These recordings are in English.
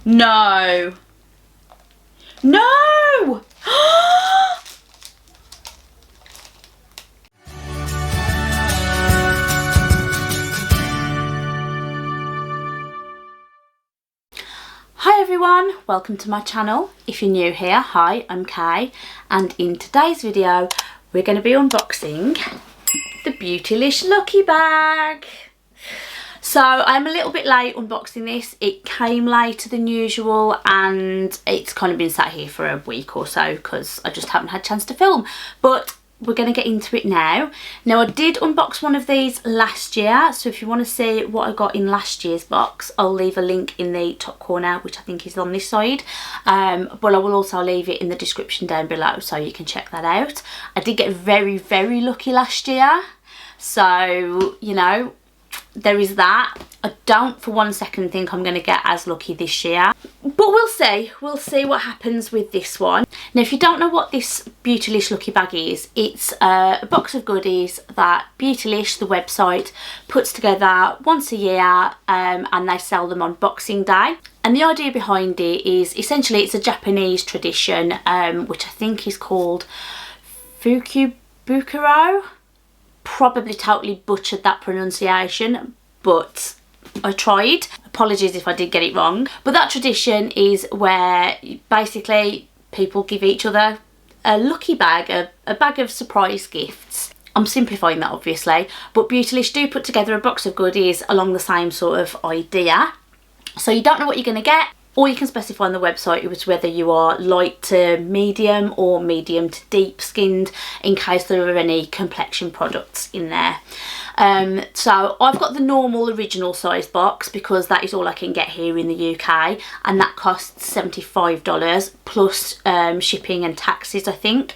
No. No! Hi everyone, welcome to my channel. If you're new here, hi, I'm Kay, and in today's video we're going to be unboxing the Beautylish Lucky Bag. So I'm a little bit late unboxing this. It came later than usual and it's kind of been sat here for a week or so because I just haven't had a chance to film, but we're going to get into it now. Now I did unbox one of these last year, so if you want to see what I got in last year's box, I'll leave a link in the top corner, which I think is on this side, but I will also leave it in the description down below so you can check that out. I did get very, very lucky last year, so you know, there is that. I don't for one second think I'm going to get as lucky this year, but we'll see what happens with this one. Now if you don't know what this Beautylish Lucky Bag is, it's a box of goodies that Beautylish, the website, puts together once a year, and they sell them on Boxing Day. And the idea behind it is essentially it's a Japanese tradition, which I think is called Fukubukuro. Probably totally butchered that pronunciation, but I tried. Apologies if I did get it wrong. But that tradition is where basically people give each other a lucky bag, a bag of surprise gifts. I'm simplifying that obviously, but Beautylish do put together a box of goodies along the same sort of idea. So you don't know what you're going to get. Or you can specify on the website it was whether you are light to medium or medium to deep skinned, in case there are any complexion products in there. So I've got the normal original size box because that is all I can get here in the UK, and that costs $75 plus shipping and taxes. I think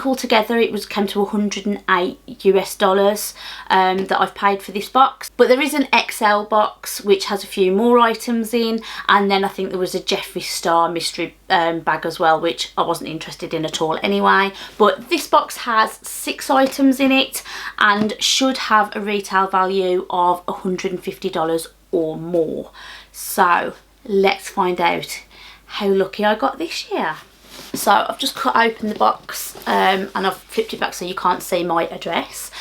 altogether it came to $108 US that I've paid for this box. But there is an XL box which has a few more items in, and then I think there was a Jeffree Star mystery bag as well, which I wasn't interested in at all anyway. But this box has 6 items in it and should have a retail value of $150 or more. So let's find out how lucky I got this year. So I've just cut open the box, and I've flipped it back so you can't see my address.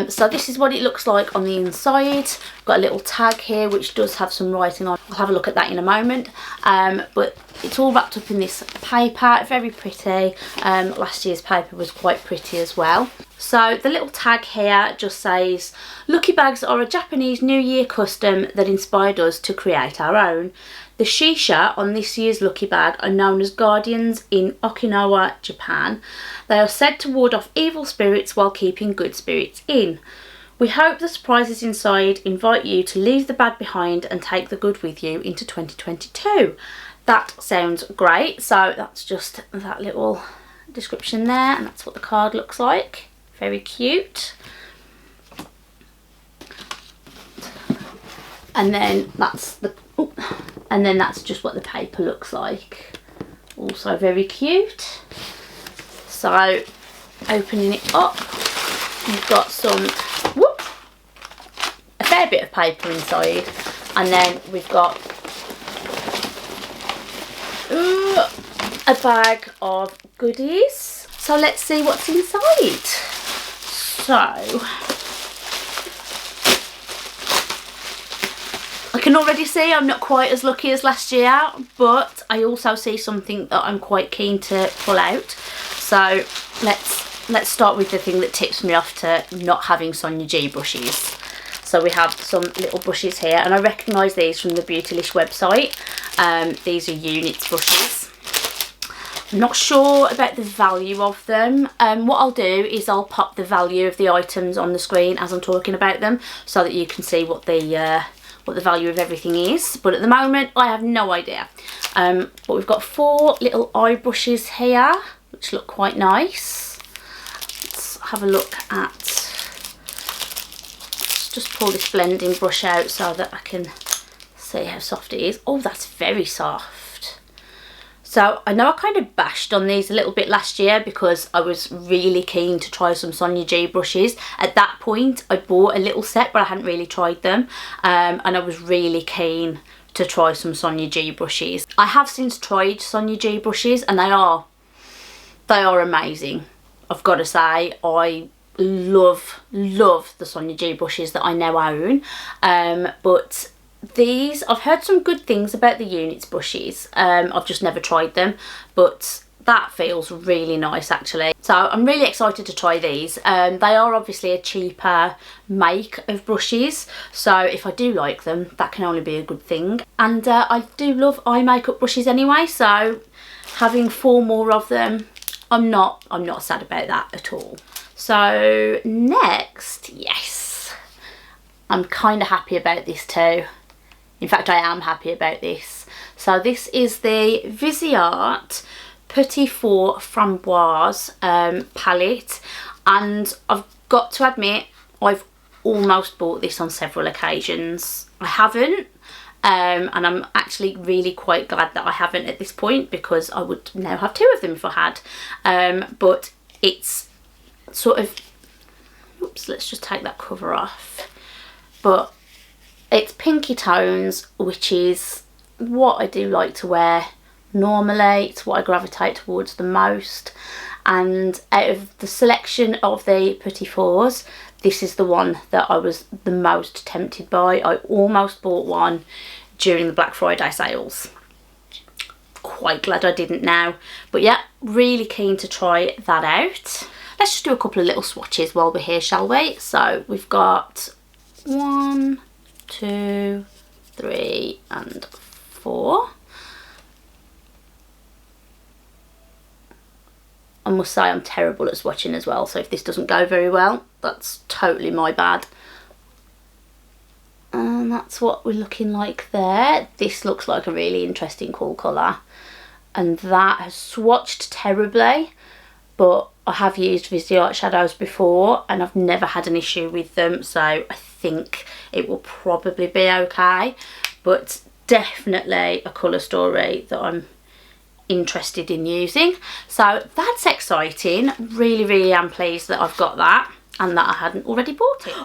So this is what it looks like on the inside. Got a little tag here which does have some writing on. I'll have a look at that in a moment. But it's all wrapped up in this paper, very pretty. Last year's paper was quite pretty as well. So the little tag here just says, "Lucky bags are a Japanese New Year custom that inspired us to create our own. The shisha on this year's lucky bag are known as guardians in Okinawa, Japan. They are said to ward off evil spirits while keeping good spirits in. We hope the surprises inside invite you to leave the bad behind and take the good with you into 2022. That sounds great. So that's just that little description there, and that's what the card looks like. Very cute. And then that's just what the paper looks like. Also very cute. So opening it up, you've got a fair bit of paper inside, and then we've got a bag of goodies. So let's see what's inside. So I can already see I'm not quite as lucky as last year, but I also see something that I'm quite keen to pull out. So let's start with the thing that tips me off to not having Sonia G brushes. So we have some little brushes here, and I recognise these from the Beautylish website. These are units brushes. I'm not sure about the value of them. What I'll do is I'll pop the value of the items on the screen as I'm talking about them, so that you can see what the value of everything is. But at the moment I have no idea. But we've got 4 little eye brushes here which look quite nice. Let's have a look at, let's just pull this blending brush out so that I can see how soft it is. Oh, that's very soft. So I know I kind of bashed on these a little bit last year because I was really keen to try some Sonia G brushes. At that point I bought a little set but I hadn't really tried them, and I was really keen to try some Sonia G brushes. I have since tried Sonia G brushes and they are amazing. I've got to say, I love the Sonia G brushes that I now own. But these, I've heard some good things about the Units brushes. I've just never tried them, but that feels really nice actually. So I'm really excited to try these. They are obviously a cheaper make of brushes, so if I do like them, that can only be a good thing. And I do love eye makeup brushes anyway, so having 4 more of them, I'm not sad about that at all. So next, yes, I'm kind of happy about this too. In fact, I am happy about this. So this is the Viseart Petit Four Framboise palette, and I've got to admit, I've almost bought this on several occasions. I haven't, and I'm actually really quite glad that I haven't at this point, because I would now have 2 of them if I had. But it's sort of, oops, let's just take that cover off. But it's pinky tones, which is what I do like to wear normally. It's what I gravitate towards the most, and out of the selection of the Petit Fours, this is the one that I was the most tempted by. I almost bought one during the Black Friday sales. Quite glad I didn't now, but yeah, really keen to try that out. Let's just do a couple of little swatches while we're here, shall we? So we've got 1, 2, 3 and 4. I must say I'm terrible at swatching as well, so if this doesn't go very well, that's totally my bad. And that's what we're looking like there. This looks like a really interesting cool colour, and that has swatched terribly, but I have used Viseart shadows before and I've never had an issue with them, so I think it will probably be okay. But definitely a colour story that I'm interested in using, so that's exciting. Really am pleased that I've got that and that I hadn't already bought it.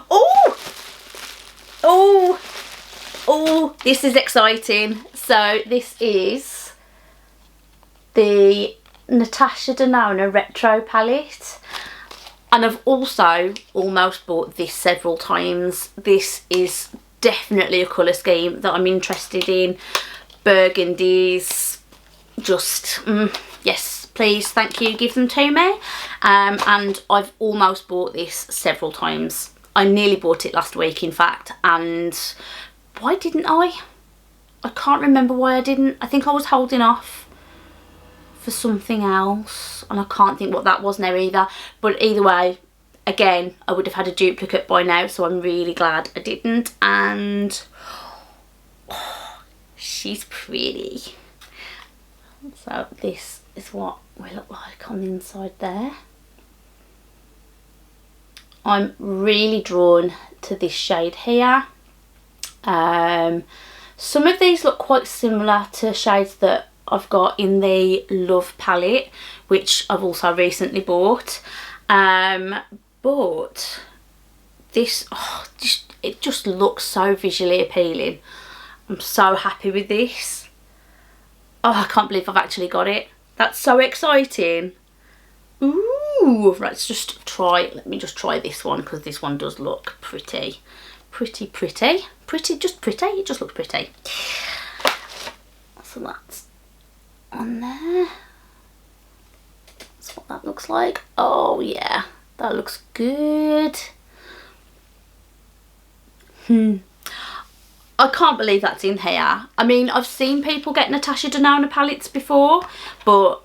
Oh, this is exciting. So this is the Natasha Denona Retro palette, and I've also almost bought this several times. This is definitely a colour scheme that I'm interested in. Burgundies, just yes please, thank you, give them to me. And I've almost bought this several times. I nearly bought it last week in fact, and why didn't I can't remember why I didn't. I think I was holding off for something else and I can't think what that was now either, but either way, again, I would have had a duplicate by now, so I'm really glad I didn't. And oh, she's pretty. So this is what we look like on the inside there. I'm really drawn to this shade here. Some of these look quite similar to shades that I've got in the Love palette, which I've also recently bought. But this, it just looks so visually appealing. I'm so happy with this. Oh, I can't believe I've actually got it. That's so exciting. Ooh, right, let's just try, let me just try this one, because this one does look pretty. Pretty, just pretty, it just looks pretty. So that's on there. That's what that looks like. Oh yeah, that looks good. I can't believe that's in here. I mean, I've seen people get Natasha Denona palettes before, but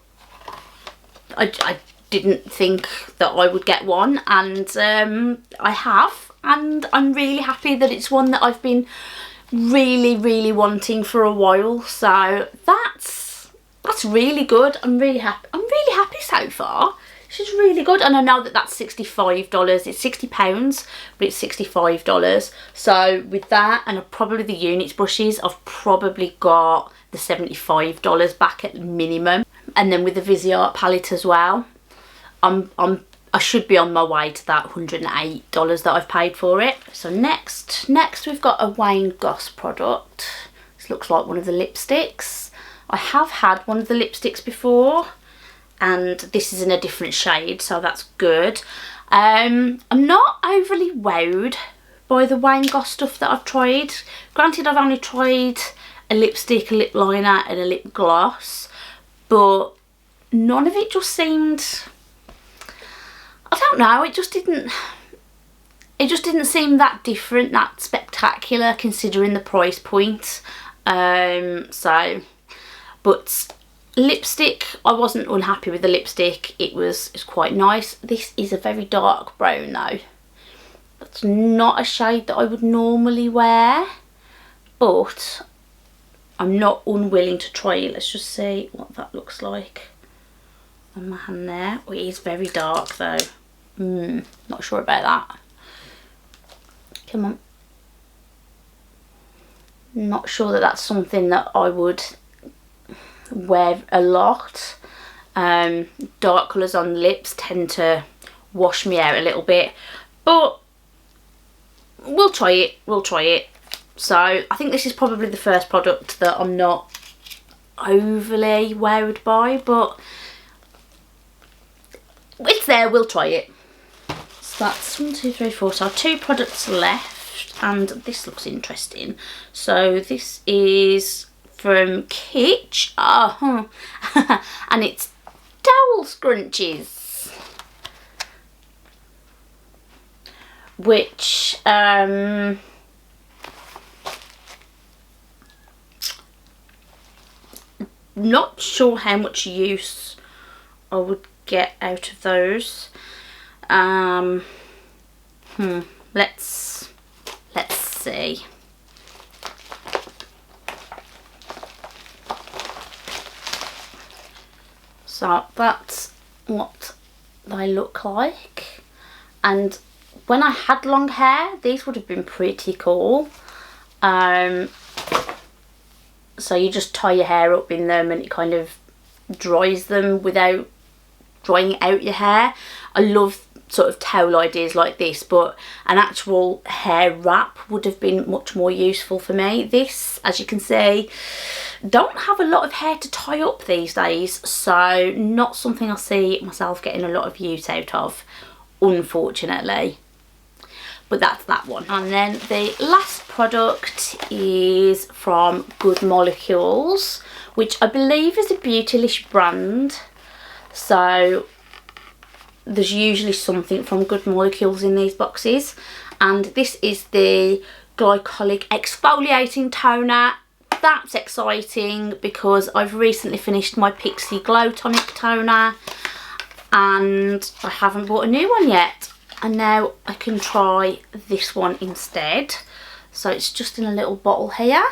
I didn't think that I would get one, and I have, and I'm really happy that it's one that I've been really wanting for a while. So that's really good. I'm really happy so far. She's really good, and I know that that's $65. It's £60, but it's $65. So with that and probably the Units brushes, I've probably got the $75 back at minimum. And then with the Viseart palette as well, I should be on my way to that $108 that I've paid for it. So next we've got a Wayne Goss product. This looks like one of the lipsticks. I have had one of the lipsticks before, and this is in a different shade, so that's good. I'm not overly wowed by the Wayne Goss stuff that I've tried. Granted, I've only tried a lipstick, a lip liner and a lip gloss, but none of it just seemed, I don't know, it just didn't seem that different, that spectacular considering the price point. But lipstick, I wasn't unhappy with the lipstick. It's quite nice. This is a very dark brown though. That's not a shade that I would normally wear, but I'm not unwilling to try it. Let's just see what that looks like on my hand there. Oh, it is very dark though. Not sure about that. Come on. Not sure that that's something that I would wear a lot. Dark colours on the lips tend to wash me out a little bit, but we'll try it. So I think this is probably the first product that I'm not overly wowed by, but it's there, we'll try it. So that's 1, 2, 3, 4, so 2 products left, and this looks interesting. So this is from Kitsch, and it's towel scrunchies, which not sure how much use I would get out of those. Let's see. So that's what they look like, and when I had long hair these would have been pretty cool. So you just tie your hair up in them and it kind of dries them without drying out your hair. I love sort of towel ideas like this, but an actual hair wrap would have been much more useful for me. This, as you can see, don't have a lot of hair to tie up these days, so not something I see myself getting a lot of use out of, unfortunately. But that's that one. And then the last product is from Good Molecules, which I believe is a Beautylish brand. So there's usually something from Good Molecules in these boxes, and this is the glycolic exfoliating toner. That's exciting because I've recently finished my Pixie Glow Tonic toner and I haven't bought a new one yet, and now I can try this one instead. So it's just in a little bottle here,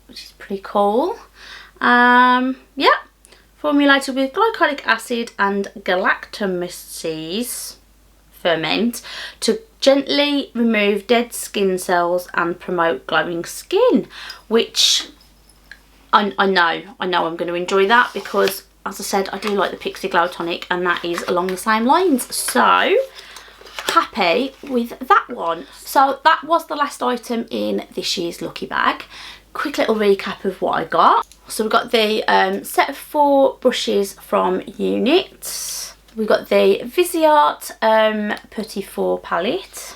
which is pretty cool. Yeah, formulated with glycolic acid and galactomyces ferment to gently remove dead skin cells and promote glowing skin, which I know I'm going to enjoy that because, as I said, I do like the Pixie Glow Tonic and that is along the same lines. So happy with that one. So that was the last item in this year's Lucky Bag. Quick little recap of what I got. So we got the set of 4 brushes from Unit. We got the Viseart Petit Four palette.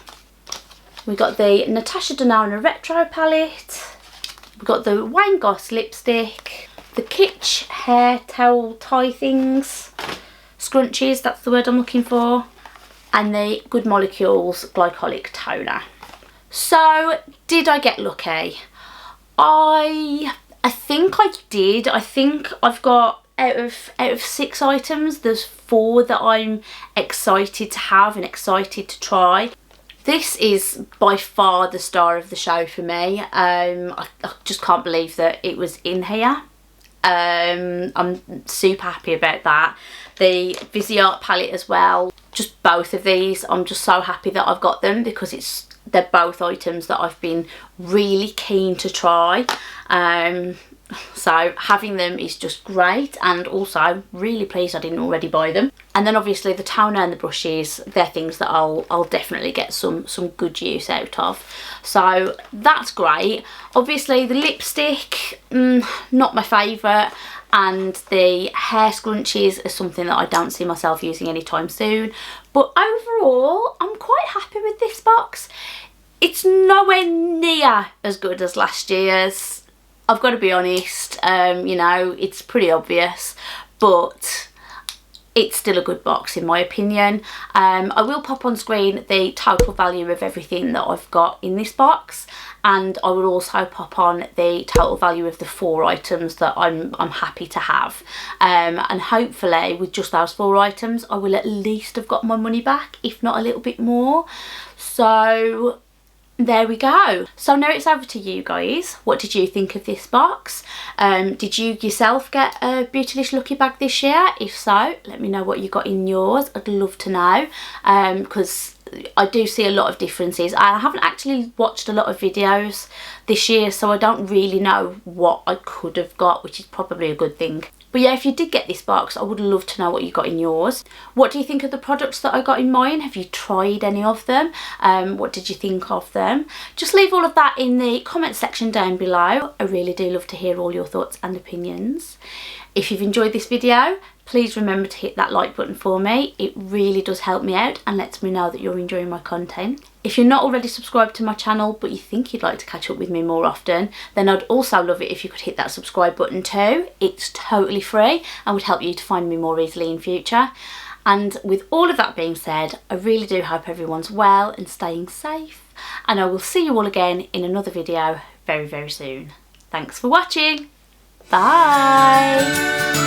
We got the Natasha Denona Retro palette. We got the Wayne Goss lipstick. The Kitsch hair towel tie things. Scrunchies, that's the word I'm looking for. And the Good Molecules glycolic toner. So did I get lucky? I think I did. I think I've got out of 6 items, there's 4 that I'm excited to have and excited to try. This is by far the star of the show for me. I just can't believe that it was in here. I'm super happy about that. The Viseart palette as well. Just both of these, I'm just so happy that I've got them because they're both items that I've been really keen to try. So having them is just great, and also really pleased I didn't already buy them. And then obviously the toner and the brushes, they're things that I'll definitely get some good use out of. So that's great. Obviously the lipstick, not my favourite, and the hair scrunchies are something that I don't see myself using anytime soon. But overall, I'm quite happy with this box. It's nowhere near as good as last year's. I've got to be honest, you know, it's pretty obvious, but it's still a good box in my opinion. I will pop on screen the total value of everything that I've got in this box, and I will also pop on the total value of the 4 items that I'm happy to have. And hopefully with just those 4 items I will at least have got my money back, if not a little bit more. So there we go. So now it's over to you guys. What did you think of this box? Did you yourself get a Beautylish Lucky Bag this year? If so, let me know what you got in yours. I'd love to know, because I do see a lot of differences. I haven't actually watched a lot of videos this year, so I don't really know what I could have got, which is probably a good thing. But yeah, if you did get this box, I would love to know what you got in yours. What do you think of the products that I got in mine? Have you tried any of them? What did you think of them? Just leave all of that in the comment section down below. I really do love to hear all your thoughts and opinions. If you've enjoyed this video, please remember to hit that like button for me. It really does help me out and lets me know that you're enjoying my content. If you're not already subscribed to my channel but you think you'd like to catch up with me more often, then I'd also love it if you could hit that subscribe button too. It's totally free and would help you to find me more easily in future. And with all of that being said, I really do hope everyone's well and staying safe, and I will see you all again in another video very, very soon. Thanks for watching. Bye.